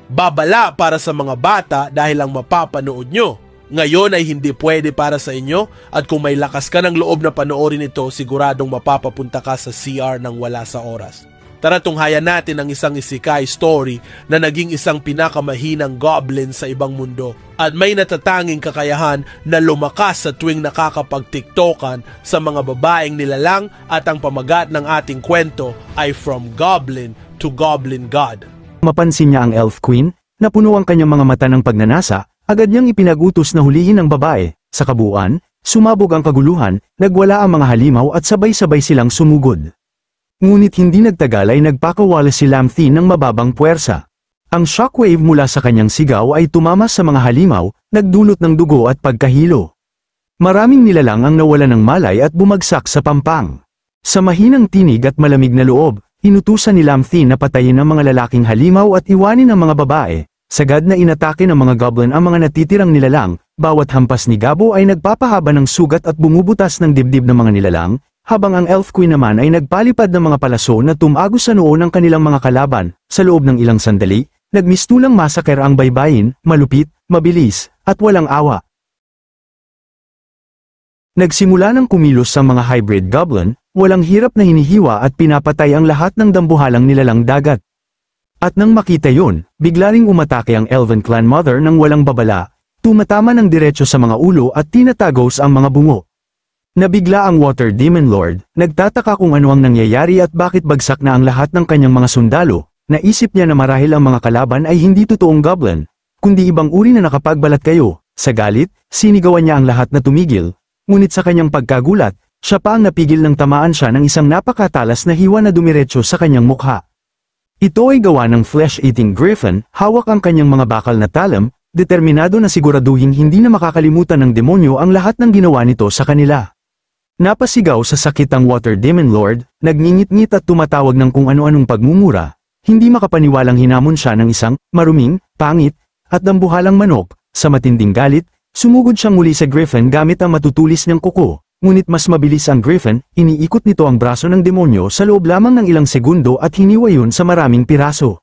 Babala para sa mga bata dahil ang mapapanood nyo ngayon ay hindi pwede para sa inyo, at kung may lakas ka ng loob na panoorin ito, siguradong mapapapunta ka sa CR nang wala sa oras. Tara tunghayan natin ang isang isekai story na naging isang pinakamahinang goblin sa ibang mundo at may natatanging kakayahan na lumakas sa tuwing nakakapag-tiktokan sa mga babaeng nilalang, at ang pamagat ng ating kwento ay From Goblin to Goblin God. Mapansin niya ang Elf Queen, na puno ang kanyang mga mata ng pagnanasa. Agad niyang ipinag-utos na hulihin ang babae. Sa kabuuan, sumabog ang kaguluhan, nagwala ang mga halimaw at sabay-sabay silang sumugod. Ngunit hindi nagtagal ay nagpakawala si Lamthin ng mababang puwersa. Ang shockwave mula sa kanyang sigaw ay tumama sa mga halimaw, nagdulot ng dugo at pagkahilo. Maraming nilalang ang nawalan ng malay at bumagsak sa pampang. Sa mahinang tinig at malamig na loob, inutusan ni Lamthin na patayin ang mga lalaking halimaw at iwanin ang mga babae. Sagad na inatake ng mga goblin ang mga natitirang nilalang, bawat hampas ni Gabo ay nagpapahaba ng sugat at bumubutas ng dibdib ng mga nilalang, habang ang Elf Queen naman ay nagpalipad ng mga palaso na tumagos sa noo ng kanilang mga kalaban. Sa loob ng ilang sandali, nagmistulang massacre ang baybayin, malupit, mabilis, at walang awa. Nagsimula ng kumilos ang mga hybrid goblin, walang hirap na hinihiwa at pinapatay ang lahat ng dambuhalang nilalang dagat. At nang makita yun, bigla ring umatake ang Elven Clan Mother ng walang babala, tumatama ng diretso sa mga ulo at tinatagos ang mga bungo. Nabigla ang Water Demon Lord, nagtataka kung ano ang nangyayari at bakit bagsak na ang lahat ng kanyang mga sundalo. Naisip niya na marahil ang mga kalaban ay hindi totoong goblin, kundi ibang uri na nakapagbalat kayo. Sa galit, sinigawan niya ang lahat na tumigil, ngunit sa kanyang pagkagulat, siya pa ang napigil ng tamaan siya ng isang napakatalas na hiwa na dumiretso sa kanyang mukha. Ito ay gawa ng flesh-eating griffin, hawak ang kanyang mga bakal na talam, determinado na siguraduhin hindi na makakalimutan ng demonyo ang lahat ng ginawa nito sa kanila. Napasigaw sa sakit ang Water Demon Lord, nagngingit-ngit at tumatawag ng kung ano-anong pagmumura, hindi makapaniwalang hinamon siya ng isang maruming, pangit, at dambuhalang manok. Sa matinding galit, sumugod siyang muli sa griffin gamit ang matutulis niyang kuko. Ngunit mas mabilis ang griffin, iniikot nito ang braso ng demonyo sa loob lamang ng ilang segundo at hiniwa yun sa maraming piraso.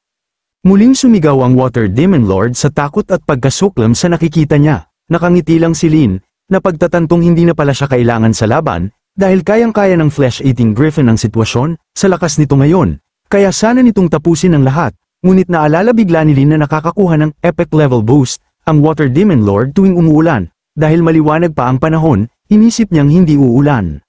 Muling sumigaw ang Water Demon Lord sa takot at pagkasuklam sa nakikita niya. Nakangiti lang si Lin, na pagtatantong hindi na pala siya kailangan sa laban, dahil kayang-kaya ng flesh-eating griffin ang sitwasyon, sa lakas nito ngayon. Kaya sana nitong tapusin ang lahat, ngunit naalala bigla ni Lin na nakakakuha ng epic level boost, ang Water Demon Lord tuwing umuulan, dahil maliwanag pa ang panahon. Inisip niyang hindi uulan.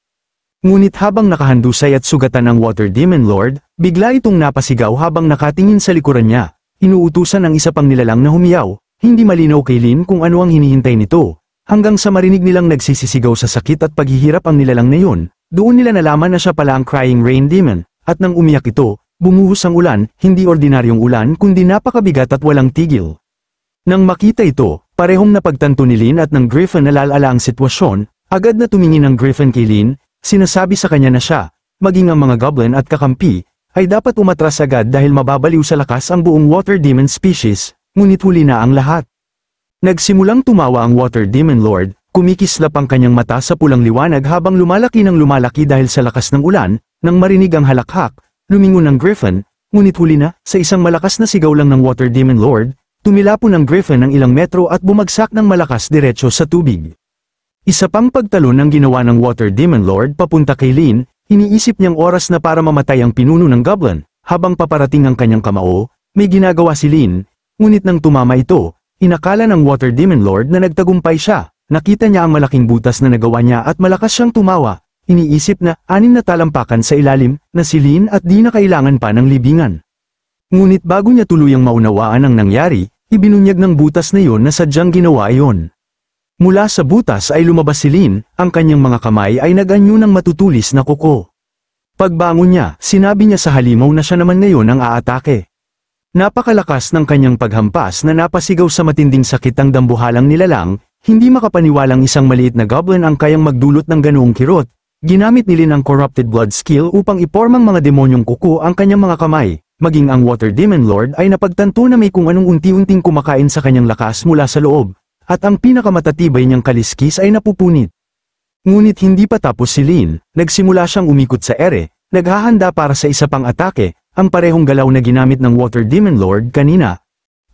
Ngunit habang nakahandusay at sugatan ang Water Demon Lord, bigla itong napasigaw habang nakatingin sa likuran niya. Inuutusan ang isa pang nilalang na humiyaw, hindi malinaw kay Lin kung ano ang hinihintay nito. Hanggang sa marinig nilang nagsisisigaw sa sakit at paghihirap ang nilalang na yun, doon nila nalaman na siya pala ang Crying Rain Demon, at nang umiyak ito, bumuhos ang ulan, hindi ordinaryong ulan kundi napakabigat at walang tigil. Nang makita ito, parehong napagtanto ni Lin at ng Griffin na lalala ang sitwasyon. Agad na tumingin ang Griffin kay Lin, sinasabi sa kanya na siya, maging ang mga goblin at kakampi, ay dapat umatras agad dahil mababaliw sa lakas ang buong Water Demon species, ngunit huli na ang lahat. Nagsimulang tumawa ang Water Demon Lord, kumikislap ang kanyang mata sa pulang liwanag habang lumalaki ng lumalaki dahil sa lakas ng ulan. Nang marinig ang halakhak, lumingon ang Griffin, ngunit huli na, sa isang malakas na sigaw lang ng Water Demon Lord, tumilapon ang Griffin ng ilang metro at bumagsak ng malakas diretso sa tubig. Isa pang pagtalon ang ginawa ng Water Demon Lord papunta kay Lin, iniisip niyang oras na para mamatay ang pinuno ng goblin. Habang paparating ang kanyang kamao, may ginagawa si Lin, ngunit nang tumama ito, inakala ng Water Demon Lord na nagtagumpay siya. Nakita niya ang malaking butas na nagawa niya at malakas siyang tumawa. Iniisip na 6 na talampakan sa ilalim na si Lin at di na kailangan pa ng libingan. Ngunit bago niya tuluyang maunawaan ang nangyari, ibinunyag ng butas na yon na sadyang ginawa iyon. Mula sa butas ay lumabas si Lin, ang kanyang mga kamay ay nag-anyo ng matutulis na kuko. Pagbangon niya, sinabi niya sa halimaw na siya naman ngayon ang aatake. Napakalakas ng kanyang paghampas na napasigaw sa matinding sakit ang dambuhalang nilalang, hindi makapaniwalang isang maliit na goblin ang kayang magdulot ng ganoong kirot. Ginamit ni Lin ang Corrupted Blood skill upang ipormang mga demonyong kuko ang kanyang mga kamay. Maging ang Water Demon Lord ay napagtanto na may kung anong unti-unting kumakain sa kanyang lakas mula sa loob. At ang pinakamatatibay niyang kaliskis ay napupunit. Ngunit hindi pa tapos si Lin, nagsimula siyang umikot sa ere, naghahanda para sa isa pang atake, ang parehong galaw na ginamit ng Water Demon Lord kanina.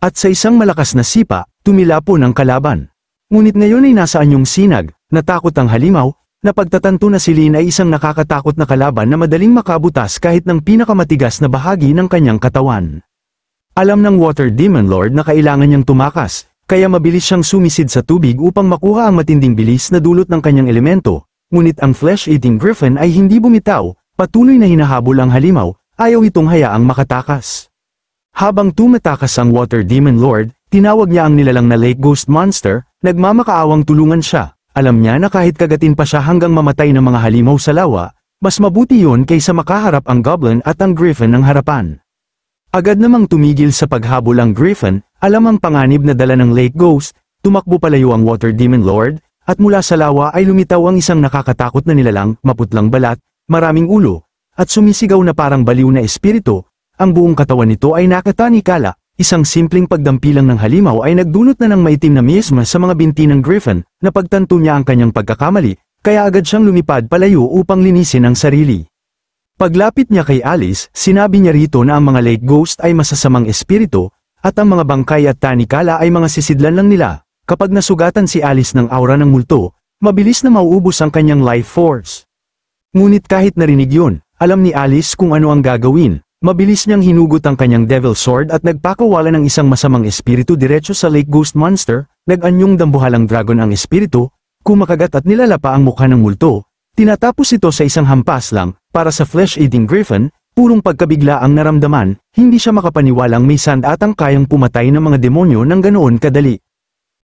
At sa isang malakas na sipa, tumilapon ang kalaban. Ngunit ngayon ay nasa anyong sinag, natakot ang halimaw, na pagtatanto na si Lin ay isang nakakatakot na kalaban na madaling makabutas kahit ng pinakamatigas na bahagi ng kanyang katawan. Alam ng Water Demon Lord na kailangan niyang tumakas, kaya mabilis siyang sumisid sa tubig upang makuha ang matinding bilis na dulot ng kanyang elemento, ngunit ang flesh-eating griffin ay hindi bumitaw, patuloy na hinahabol ang halimaw, ayaw itong hayaang makatakas. Habang tumatakas ang Water Demon Lord, tinawag niya ang nilalang na Lake Ghost Monster, nagmamakaawang tulungan siya. Alam niya na kahit kagatin pa siya hanggang mamatay ng mga halimaw sa lawa, mas mabuti yun kaysa makaharap ang goblin at ang griffin ng harapan. Agad namang tumigil sa paghabol ang griffin, alam ang panganib na dala ng Lake Ghost, tumakbo palayo ang Water Demon Lord, at mula sa lawa ay lumitaw ang isang nakakatakot na nilalang, maputlang balat, maraming ulo, at sumisigaw na parang baliw na espiritu. Ang buong katawan nito ay nakatanikala, isang simpleng pagdampilang ng halimaw ay nagdulot na ng maitim na miasma sa mga binti ng griffin, na pagtanto niya ang kanyang pagkakamali, kaya agad siyang lumipad palayo upang linisin ang sarili. Paglapit niya kay Alice, sinabi niya rito na ang mga Lake Ghost ay masasamang espiritu, at ang mga bangkay at tanikala ay mga sisidlan lang nila. Kapag nasugatan si Alice ng aura ng multo, mabilis na mauubos ang kanyang life force. Ngunit kahit narinig yun, alam ni Alice kung ano ang gagawin. Mabilis niyang hinugot ang kanyang devil sword at nagpakawala ng isang masamang espiritu diretso sa Lake Ghost Monster, nag-anyong dambuhalang dragon ang espiritu, kumakagat at nilalapa ang mukha ng multo, tinatapos ito sa isang hampas lang, para sa flesh-eating griffin, purong pagkabigla ang naramdaman, hindi siya makapaniwalang may sandatang kayang pumatay ng mga demonyo ng ganoon kadali.